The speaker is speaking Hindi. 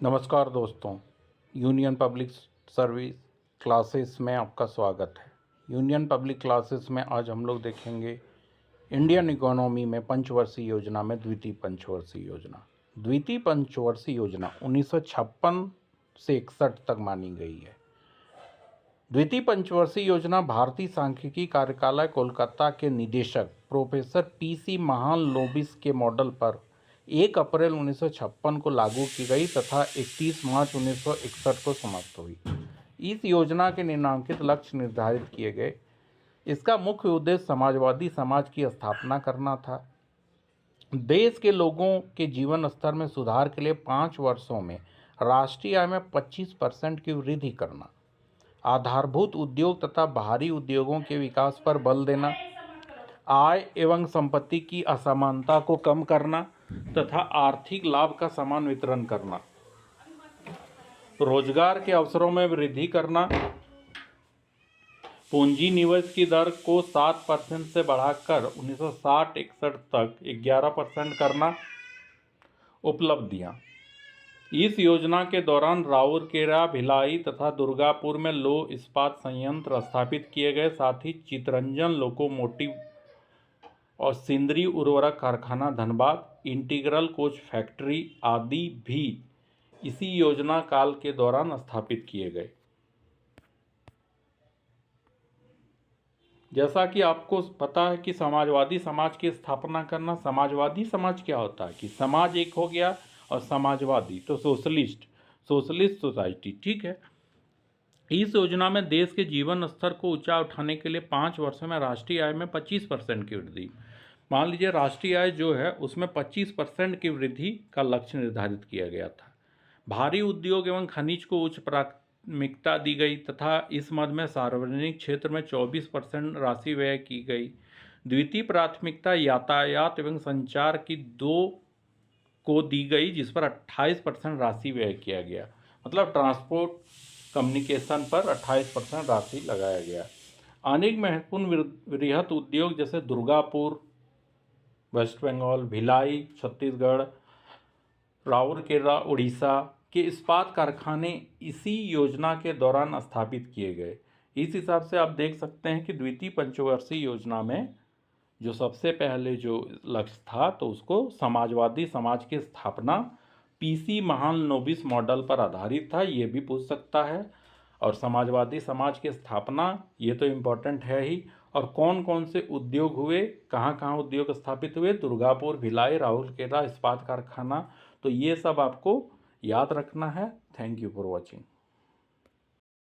नमस्कार दोस्तों, यूनियन पब्लिक सर्विस क्लासेस में आपका स्वागत है। यूनियन पब्लिक क्लासेस में आज हम लोग देखेंगे इंडियन इकोनॉमी में पंचवर्षीय योजना में द्वितीय पंचवर्षीय योजना। द्वितीय पंचवर्षीय योजना 1956 से 61 तक मानी गई है। द्वितीय पंचवर्षीय योजना भारतीय सांख्यिकी कार्यकालय कोलकाता के निदेशक प्रोफेसर पीसी महालनोबिस के मॉडल पर 1 अप्रैल 1956 को लागू की गई तथा 31 मार्च 1961 को समाप्त हुई। इस योजना के निम्नलिखित लक्ष्य निर्धारित किए गए। इसका मुख्य उद्देश्य समाजवादी समाज की स्थापना करना था। देश के लोगों के जीवन स्तर में सुधार के लिए 5 वर्षों में राष्ट्रीय आय में 25% की वृद्धि करना, आधारभूत उद्योग तथा बाहरी उद्योगों के विकास पर बल देना, आय एवं संपत्ति की असमानता को कम करना तथा आर्थिक लाभ का समान वितरण करना, रोजगार के अवसरों में वृद्धि करना, पूंजी निवेश की दर को 7% से बढ़ाकर 1960-61 तक 11% करना। उपलब्धियां: इस योजना के दौरान राउरकेला, भिलाई तथा दुर्गापुर में लौह इस्पात संयंत्र स्थापित किए गए। साथ ही चितरंजन लोकोमोटिव और सिंदरी उर्वरक कारखाना धनबाद, इंटीग्रल कोच फैक्ट्री आदि भी इसी योजना काल के दौरान स्थापित किए गए। जैसा कि आपको पता है कि समाजवादी समाज की स्थापना करना, समाजवादी समाज क्या होता है कि समाज एक हो गया और समाजवादी तो सोशलिस्ट सोसाइटी, ठीक है। इस योजना में देश के जीवन स्तर को ऊंचा उठाने के लिए 5 वर्षों में राष्ट्रीय आय में 25% की वृद्धि, मान लीजिए राष्ट्रीय आय जो है उसमें 25% की वृद्धि का लक्ष्य निर्धारित किया गया था। भारी उद्योग एवं खनिज को उच्च प्राथमिकता दी गई तथा इस मद में सार्वजनिक क्षेत्र में 24% राशि व्यय की गई। द्वितीय प्राथमिकता यातायात एवं संचार की 2 को दी गई, जिस पर 28% राशि व्यय किया गया। मतलब ट्रांसपोर्ट कम्युनिकेशन पर 28% राशि लगाया गया। अनेक महत्वपूर्ण वृहत उद्योग जैसे दुर्गापुर वेस्ट बंगाल, भिलाई छत्तीसगढ़, राउरकेला उड़ीसा के इस्पात कारखाने इसी योजना के दौरान स्थापित किए गए। इस हिसाब से आप देख सकते हैं कि द्वितीय पंचवर्षीय योजना में जो सबसे पहले जो लक्ष्य था तो उसको समाजवादी समाज की स्थापना पीसी महालनोबिस मॉडल पर आधारित था, ये भी पूछ सकता है। और समाजवादी समाज की स्थापना ये तो इम्पोर्टेंट है ही। और कौन कौन से उद्योग हुए, कहाँ कहाँ उद्योग स्थापित हुए, दुर्गापुर, भिलाई, राउरकेला इस्पात कारखाना, तो ये सब आपको याद रखना है। Thank you for watching.